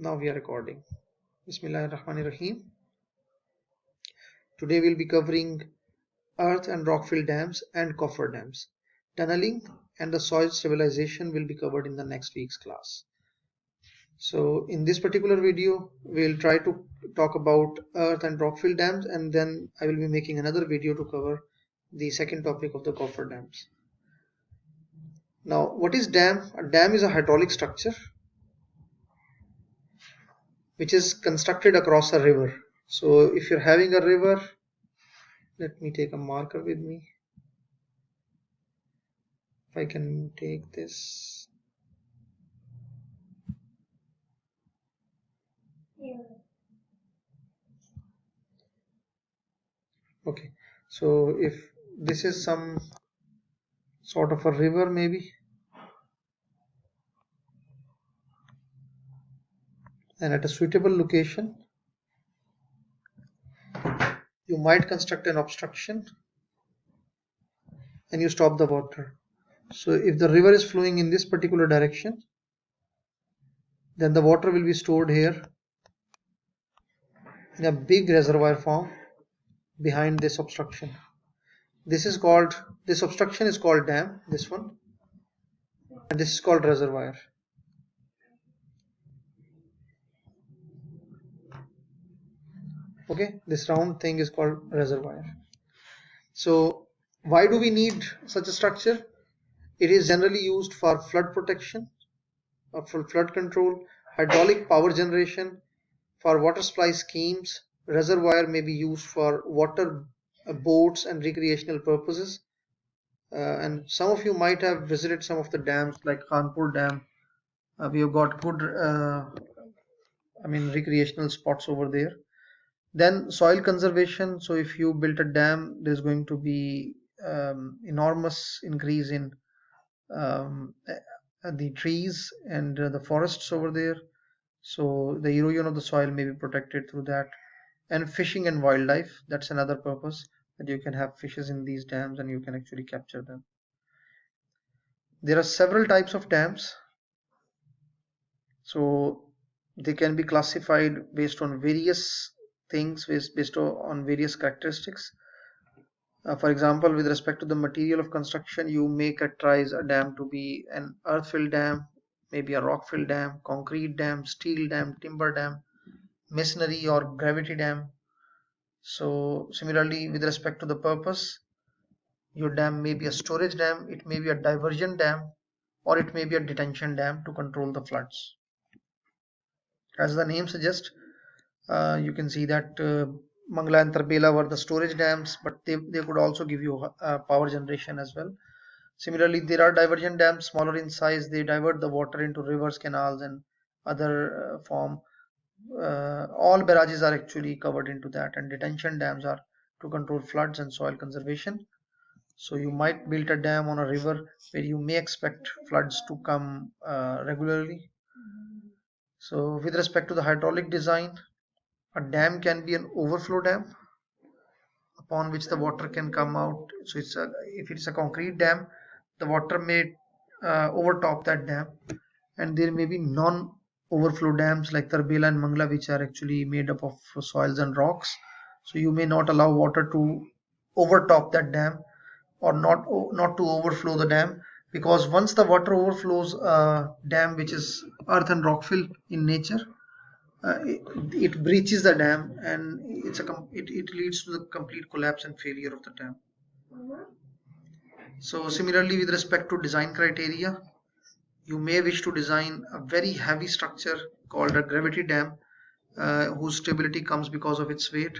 Now we are recording. Bismillahirrahmanirrahim. Today we'll be covering earth and rockfill dams and coffer dams. Tunneling and the soil stabilization will be covered in the next week's class. So in this particular video, we'll try to talk about earth and rockfill dams, and then I will be making another video to cover the second topic of the coffer dams. Now, what is dam? A dam is a hydraulic structure which is constructed across a river. So if you're having a river, let me take a marker with me. If I can take this. Okay, so if this is some sort of a river maybe, and at a suitable location, you might construct an obstruction and you stop the water. So if the river is flowing in this particular direction, then the water will be stored here in a big reservoir form behind this obstruction. This obstruction is called dam, this one, and this is called reservoir. Okay, this round thing is called reservoir. So why do we need such a structure? It is generally used for flood protection, or for flood control, hydraulic power generation, for water supply schemes. Reservoir may be used for water boats and recreational purposes. And some of you might have visited some of the dams like Kanpur Dam. We have got good recreational spots over there. Then soil conservation. So if you built a dam, there's going to be enormous increase in the trees and the forests over there. So the erosion of the soil may be protected through that. And fishing and wildlife, that's another purpose, that you can have fishes in these dams and you can actually capture them. There are several types of dams. So they can be classified based on various things, based on various characteristics. For example, with respect to the material of construction, you may categorize a dam to be an earth-filled dam, maybe a rock-filled dam, concrete dam, steel dam, timber dam, masonry or gravity dam. So similarly, with respect to the purpose, your dam may be a storage dam, it may be a diversion dam, or it may be a detention dam to control the floods. As the name suggests, you can see that Mangla and Tarbela were the storage dams, but they could also give you power generation as well. Similarly, there are diversion dams, smaller in size. They divert the water into rivers, canals, and other form. All barrages are actually covered into that, and detention dams are to control floods and soil conservation. So you might build a dam on a river where you may expect floods to come regularly. So with respect to the hydraulic design, a dam can be an overflow dam upon which the water can come out. So if it's a concrete dam, the water may overtop that dam, and there may be non-overflow dams like Tarbela and Mangla, which are actually made up of soils and rocks. So you may not allow water to overtop that dam, or not to overflow the dam, because once the water overflows a dam which is earth and rockfill in nature, it breaches the dam, and it leads to the complete collapse and failure of the dam. So similarly, with respect to design criteria, you may wish to design a very heavy structure called a gravity dam, whose stability comes because of its weight.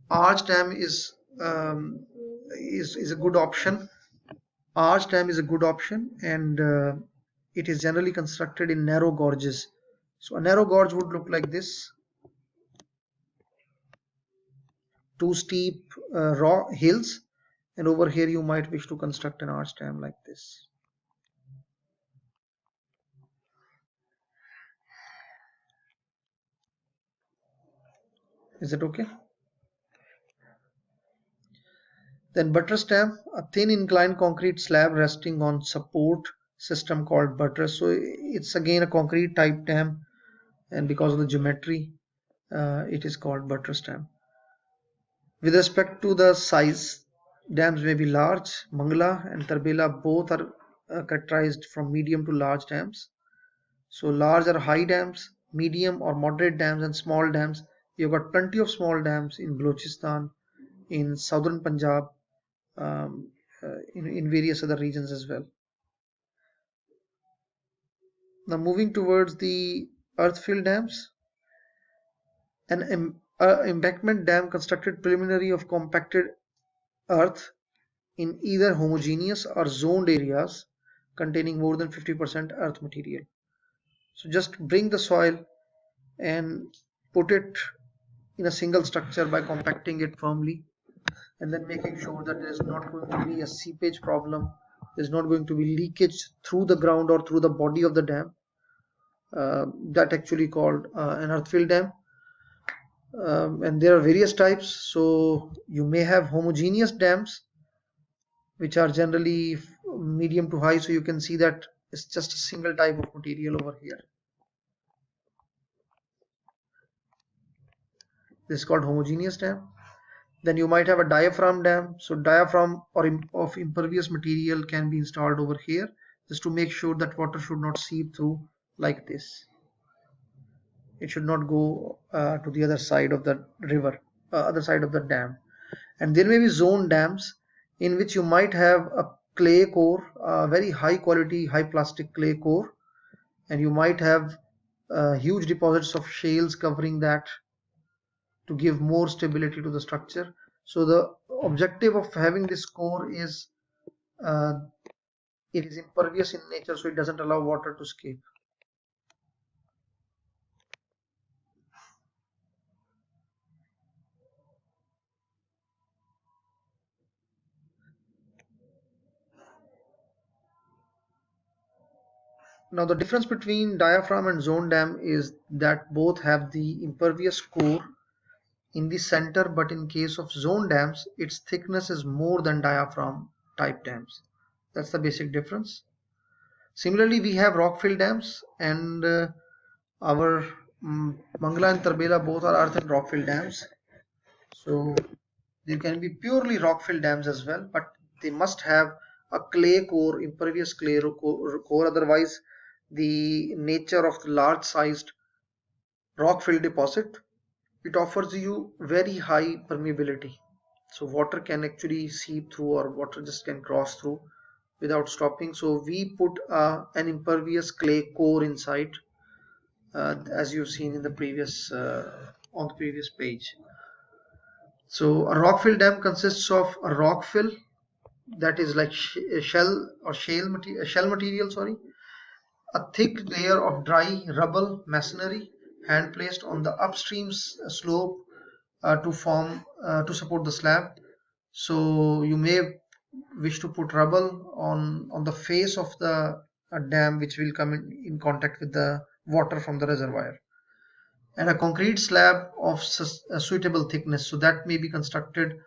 Archdam is a good option. Archdam is a good option, and it is generally constructed in narrow gorges. So a narrow gorge would look like this: two steep raw hills, and over here you might wish to construct an arch dam like this. Is it okay? Then buttress dam, a thin inclined concrete slab resting on support system called buttress. So it's again a concrete type dam. and because of the geometry, it is called buttress dam. With respect to the size, dams may be large. Mangla and Tarbela both are characterized from medium to large dams. So large or high dams, medium or moderate dams, and small dams. You've got plenty of small dams in Balochistan, in southern Punjab, in various other regions as well. Now moving towards the earth-filled dams, an embankment dam constructed preliminary of compacted earth in either homogeneous or zoned areas containing more than 50% earth material. So just bring the soil and put it in a single structure by compacting it firmly, and then making sure that there is not going to be a seepage problem, there's not going to be leakage through the ground or through the body of the dam. That actually called an earth-filled dam. And there are various types. So you may have homogeneous dams, which are generally medium to high. So you can see that it's just a single type of material over here. This is called homogeneous dam. Then you might have a diaphragm dam. So diaphragm of impervious material can be installed over here, just to make sure that water should not seep through like this. It should not go to the other side of the river, other side of the dam. And there may be zone dams in which you might have a clay core, a very high quality, high plastic clay core, and you might have huge deposits of shales covering that to give more stability to the structure. So the objective of having this core is uh, it is impervious in nature, so it doesn't allow water to escape. Now the difference between diaphragm and zone dam is that both have the impervious core in the center, but in case of zone dams, its thickness is more than diaphragm type dams. That's the basic difference. Similarly, we have rock-filled dams, and our Mangla and Tarbela both are earth and rock-filled dams. So there can be purely rock-filled dams as well, but they must have a clay core, impervious clay core. Otherwise, the nature of the large-sized rock-filled deposit, it offers you very high permeability. So water can actually seep through, or water just can cross through without stopping. So we put an impervious clay core inside, as you've seen in the previous on the previous page. So a rock-fill dam consists of a rock fill, that is like shell or shell material, sorry, a thick layer of dry rubble masonry hand placed on the upstream slope to support the slab. So you may wish to put rubble on the face of the dam, which will come in contact with the water from the reservoir, and a concrete slab of a suitable thickness. So that may be constructed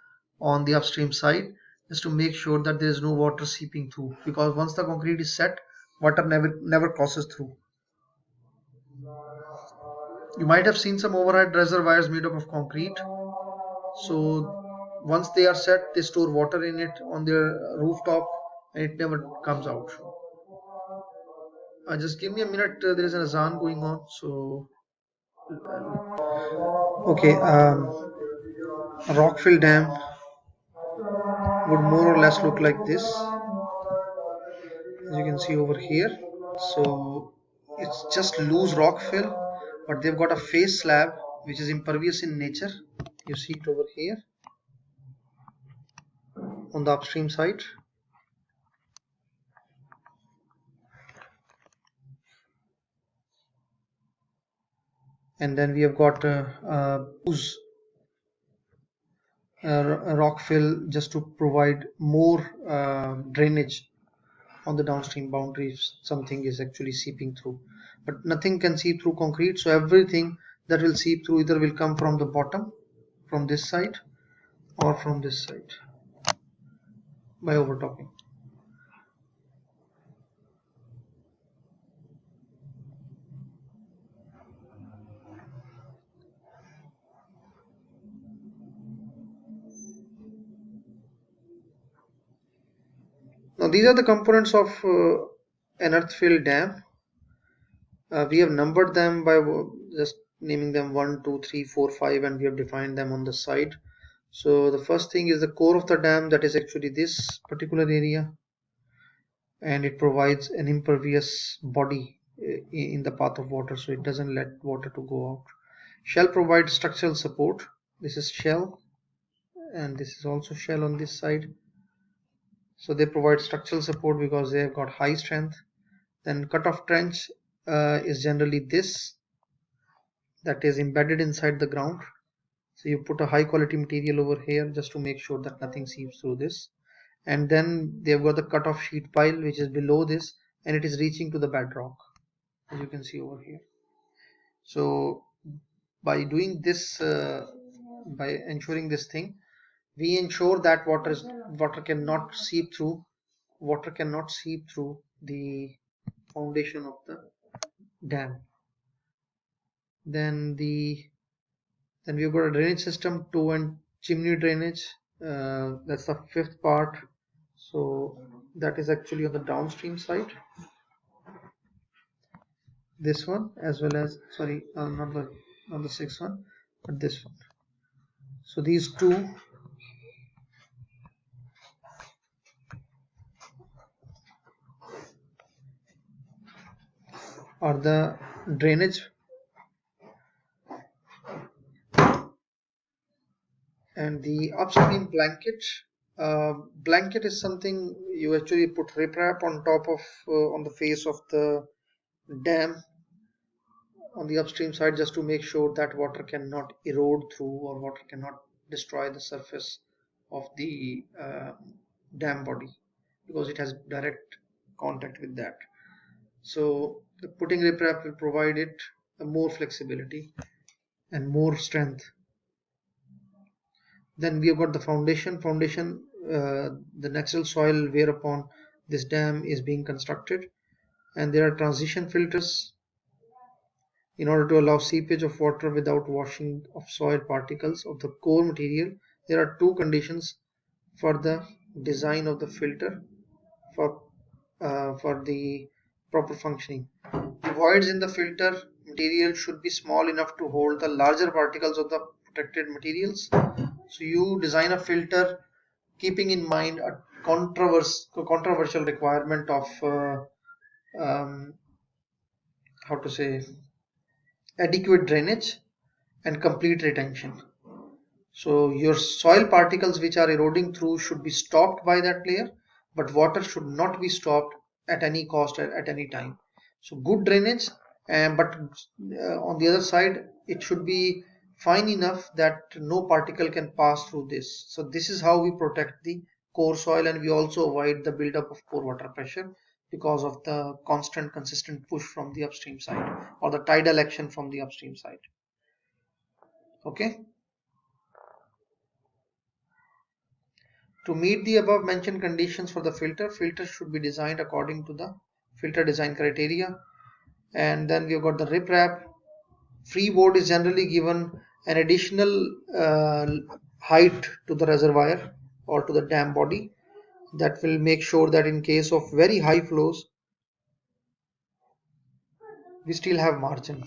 on the upstream side, just to make sure that there is no water seeping through, because once the concrete is set, water never crosses through. You might have seen some overhead reservoirs made up of concrete. So once they are set, they store water in it on their rooftop, and it never comes out. Just give me a minute. There is an azan going on. So okay, a rockfill dam would more or less look like this, as you can see over here. So it's just loose rock fill, but they've got a face slab which is impervious in nature. You see it over here on the upstream side. And then we have got loose rock fill just to provide more drainage on the downstream boundaries. Something is actually seeping through, but nothing can seep through concrete. So everything that will seep through either will come from the bottom, from this side, or from this side by overtopping. these are the components of an earth-filled dam. We have numbered them by just naming them 1, 2, 3, 4, 5, and we have defined them on the side. So the first thing is the core of the dam, that is actually this particular area, and it provides an impervious body in the path of water, so it doesn't let water to go out. Shell provides structural support. This is shell, and this is also shell on this side. So they provide structural support because they have got high strength. Then cutoff trench is generally this, that is embedded inside the ground. So you put a high quality material over here just to make sure that nothing seeps through this. And then they've got the cutoff sheet pile which is below this, and it is reaching to the bedrock, as you can see over here. So by doing this, by ensuring this thing, we ensure that water cannot seep through the foundation of the dam. Then we've got a drainage system, toe and chimney drainage. That's the fifth part. So that is actually on the downstream side. This one, as well as, sorry, not the sixth one, but this one. So these two are the drainage, and the upstream blanket. Blanket is something you actually put riprap on top of on the face of the dam on the upstream side, just to make sure that water cannot erode through, or water cannot destroy the surface of the dam body, because it has direct contact with that. So the putting riprap will provide it more flexibility and more strength. Then we have got the foundation. The natural soil whereupon this dam is being constructed, and there are transition filters in order to allow seepage of water without washing of soil particles of the core material. There are two conditions for the design of the filter for the proper functioning. The voids in the filter material should be small enough to hold the larger particles of the protected materials. So you design a filter keeping in mind a controversial requirement of how to say, adequate drainage and complete retention. So your soil particles which are eroding through should be stopped by that layer, but water should not be stopped at any cost at any time. So good drainage, but on the other side, it should be fine enough that no particle can pass through this. So this is how we protect the core soil, and we also avoid the buildup of core water pressure because of the constant consistent push from the upstream side, or the tidal action from the upstream side. Okay. To meet the above mentioned conditions for the filters should be designed according to the filter design criteria. And then we've got the riprap. Freeboard is generally given an additional height to the reservoir or to the dam body, that will make sure that in case of very high flows, we still have margin.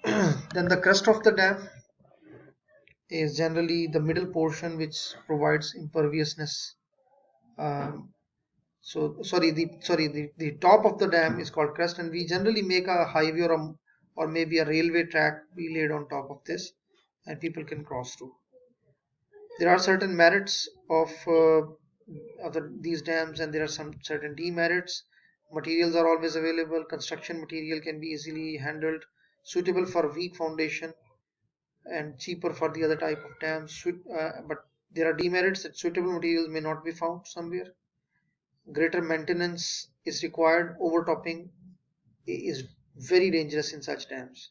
Then the crest of the dam is generally the middle portion, which provides imperviousness. The top of the dam is called crest, and we generally make a highway or maybe a railway track be laid on top of this, and people can cross through. There are certain merits of these dams, and there are some certain demerits. Materials are always available. Construction material can be easily handled, suitable for weak foundation, and cheaper for the other type of dams. But there are demerits that suitable materials may not be found somewhere. Greater maintenance is required. Overtopping is very dangerous in such dams,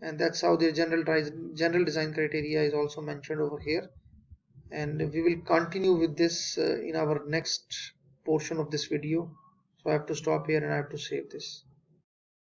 and that's how the general design criteria is also mentioned over here. And we will continue with this in our next portion of this video. So I have to stop here and I have to save this.